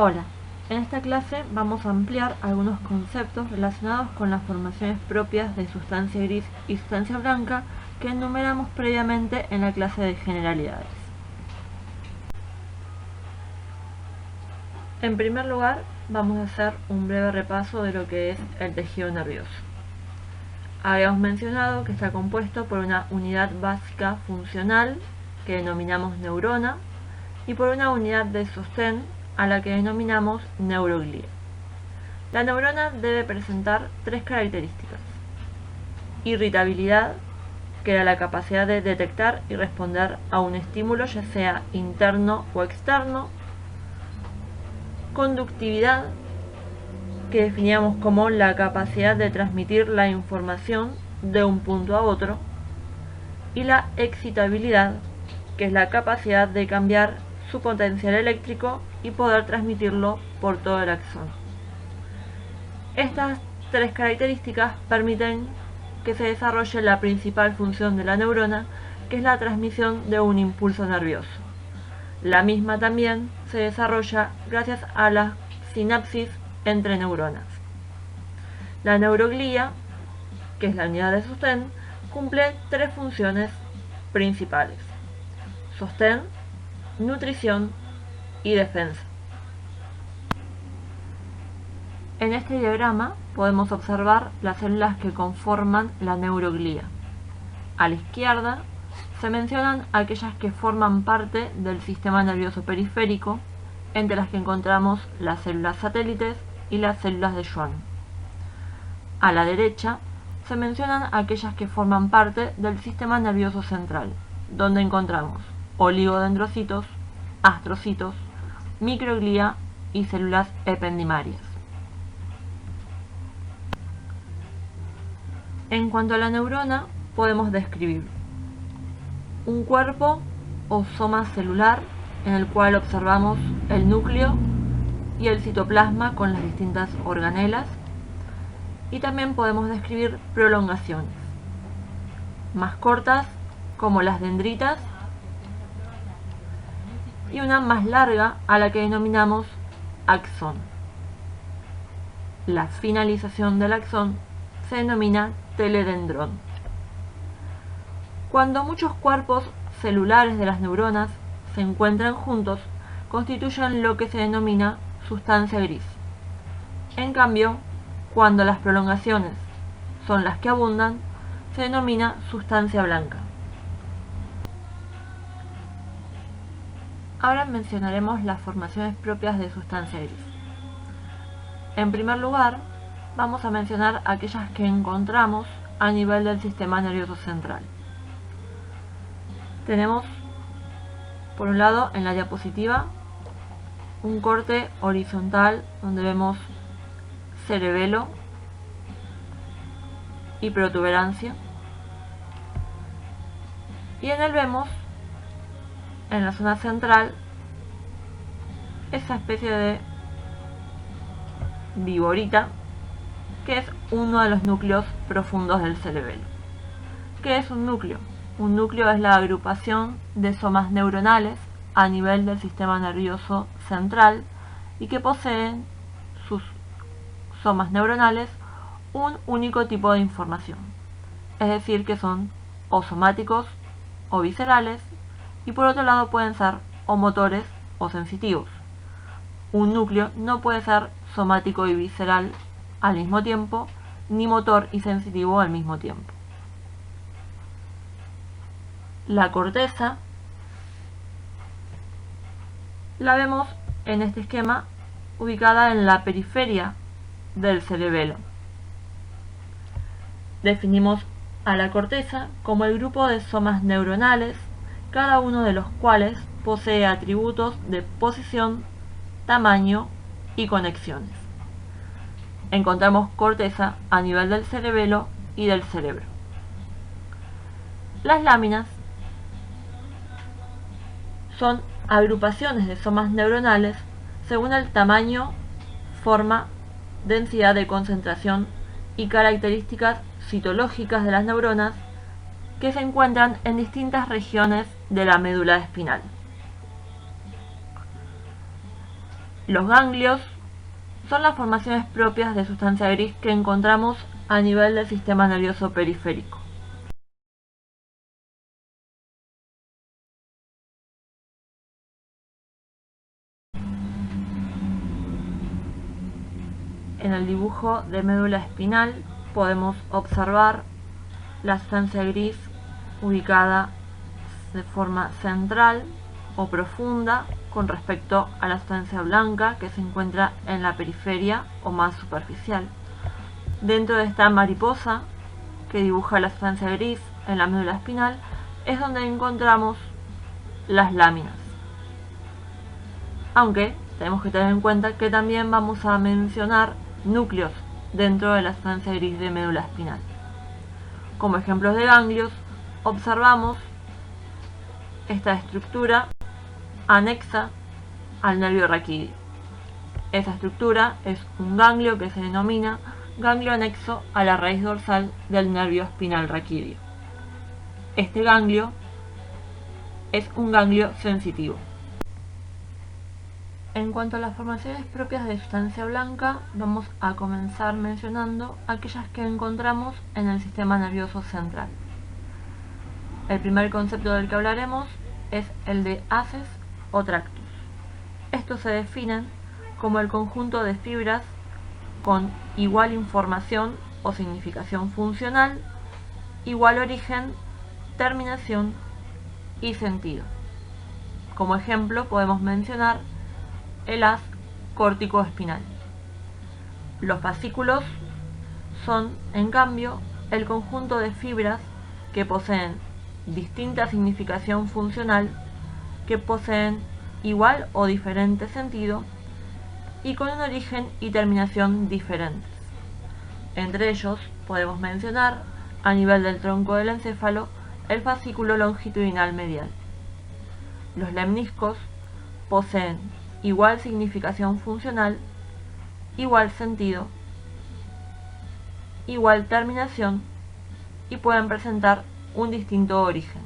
Hola, en esta clase vamos a ampliar algunos conceptos relacionados con las formaciones propias de sustancia gris y sustancia blanca que enumeramos previamente en la clase de generalidades. En primer lugar, vamos a hacer un breve repaso de lo que es el tejido nervioso. Habíamos mencionado que está compuesto por una unidad básica funcional que denominamos neurona y por una unidad de sostén a la que denominamos neuroglía. La neurona debe presentar tres características: irritabilidad, que era la capacidad de detectar y responder a un estímulo ya sea interno o externo; conductividad, que definíamos como la capacidad de transmitir la información de un punto a otro; y la excitabilidad, que es la capacidad de cambiar su potencial eléctrico y poder transmitirlo por todo el axón. Estas tres características permiten que se desarrolle la principal función de la neurona, que es la transmisión de un impulso nervioso. La misma también se desarrolla gracias a la sinapsis entre neuronas. La neuroglía, que es la unidad de sostén, cumple tres funciones principales: sostén, nutrición y defensa. En este diagrama podemos observar las células que conforman la neuroglía. A la izquierda se mencionan aquellas que forman parte del sistema nervioso periférico, entre las que encontramos las células satélites y las células de Schwann. A la derecha se mencionan aquellas que forman parte del sistema nervioso central, donde encontramos oligodendrocitos, astrocitos, microglía y células ependimarias. En cuanto a la neurona, podemos describir un cuerpo o soma celular en el cual observamos el núcleo y el citoplasma con las distintas organelas, y también podemos describir prolongaciones más cortas como las dendritas y una más larga a la que denominamos axón. La finalización del axón se denomina teledendrón. Cuando muchos cuerpos celulares de las neuronas se encuentran juntos, constituyen lo que se denomina sustancia gris. En cambio, cuando las prolongaciones son las que abundan, se denomina sustancia blanca. Ahora mencionaremos las formaciones propias de sustancia gris. En primer lugar, vamos a mencionar aquellas que encontramos a nivel del sistema nervioso central. Tenemos, por un lado, en la diapositiva, un corte horizontal donde vemos cerebelo y protuberancia, y en él vemos, en la zona central, esa especie de viborita, que es uno de los núcleos profundos del cerebelo. ¿Qué es un núcleo? Un núcleo es la agrupación de somas neuronales a nivel del sistema nervioso central y que poseen sus somas neuronales un único tipo de información, es decir, que son o somáticos o viscerales, y por otro lado pueden ser o motores o sensitivos. Un núcleo no puede ser somático y visceral al mismo tiempo, ni motor y sensitivo al mismo tiempo. La corteza la vemos en este esquema ubicada en la periferia del cerebelo. Definimos a la corteza como el grupo de somas neuronales, cada uno de los cuales posee atributos de posición, tamaño y conexiones. Encontramos corteza a nivel del cerebelo y del cerebro. Las láminas son agrupaciones de somas neuronales según el tamaño, forma, densidad de concentración y características citológicas de las neuronas, que se encuentran en distintas regiones de la médula espinal. Los ganglios son las formaciones propias de sustancia gris que encontramos a nivel del sistema nervioso periférico. En el dibujo de médula espinal podemos observar la sustancia gris ubicada de forma central o profunda con respecto a la sustancia blanca que se encuentra en la periferia o más superficial. Dentro de esta mariposa que dibuja la sustancia gris en la médula espinal es donde encontramos las láminas. Aunque tenemos que tener en cuenta que también vamos a mencionar núcleos dentro de la sustancia gris de médula espinal. Como ejemplos de ganglios, observamos esta estructura anexa al nervio raquídeo. Esa estructura es un ganglio que se denomina ganglio anexo a la raíz dorsal del nervio espinal raquídeo. Este ganglio es un ganglio sensitivo. En cuanto a las formaciones propias de sustancia blanca, vamos a comenzar mencionando aquellas que encontramos en el sistema nervioso central. El primer concepto del que hablaremos es el de haces o tractus. Estos se definen como el conjunto de fibras con igual información o significación funcional, igual origen, terminación y sentido. Como ejemplo podemos mencionar el haz córtico-espinal. Los fascículos son, en cambio, el conjunto de fibras que poseen distinta significación funcional, que poseen igual o diferente sentido y con un origen y terminación diferentes. Entre ellos podemos mencionar, a nivel del tronco del encéfalo, el fascículo longitudinal medial. Los lemniscos poseen igual significación funcional, igual sentido, igual terminación y pueden presentar un distinto origen.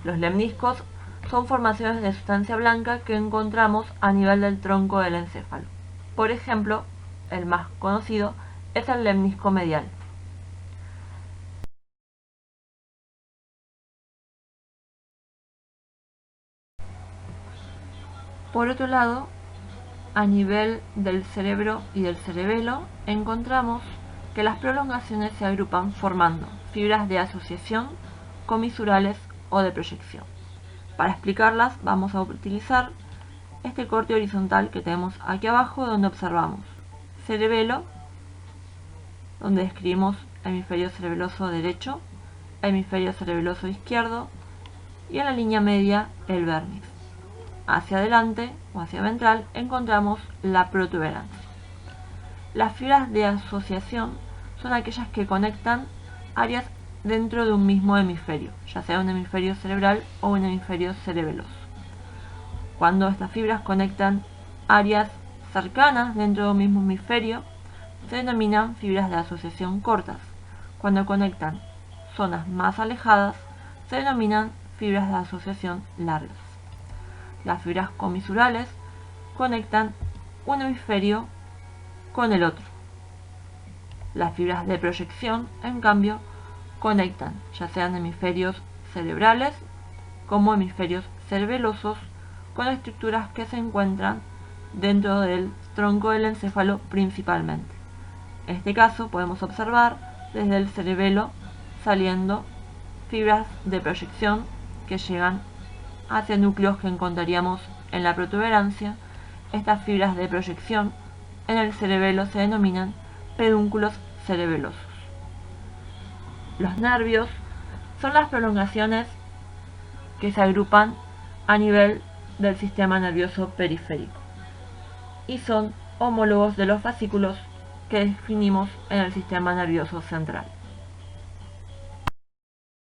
Los lemniscos son formaciones de sustancia blanca que encontramos a nivel del tronco del encéfalo. Por ejemplo, el más conocido es el lemnisco medial. Por otro lado, a nivel del cerebro y del cerebelo, encontramos que las prolongaciones se agrupan formando fibras de asociación, comisurales o de proyección. Para explicarlas vamos a utilizar este corte horizontal que tenemos aquí abajo, donde observamos cerebelo, donde describimos hemisferio cerebeloso derecho, hemisferio cerebeloso izquierdo y en la línea media el vérniz. Hacia adelante o hacia ventral encontramos la protuberancia. Las fibras de asociación son aquellas que conectan áreas dentro de un mismo hemisferio, ya sea un hemisferio cerebral o un hemisferio cerebeloso. Cuando estas fibras conectan áreas cercanas dentro de un mismo hemisferio, se denominan fibras de asociación cortas. Cuando conectan zonas más alejadas, se denominan fibras de asociación largas. Las fibras comisurales conectan un hemisferio con el otro. Las fibras de proyección, en cambio, conectan ya sean hemisferios cerebrales como hemisferios cerebelosos con estructuras que se encuentran dentro del tronco del encéfalo principalmente. En este caso podemos observar desde el cerebelo saliendo fibras de proyección que llegan hacia núcleos que encontraríamos en la protuberancia. Estas fibras de proyección en el cerebelo se denominan pedúnculos cerebelosos. Los nervios son las prolongaciones que se agrupan a nivel del sistema nervioso periférico y son homólogos de los fascículos que definimos en el sistema nervioso central.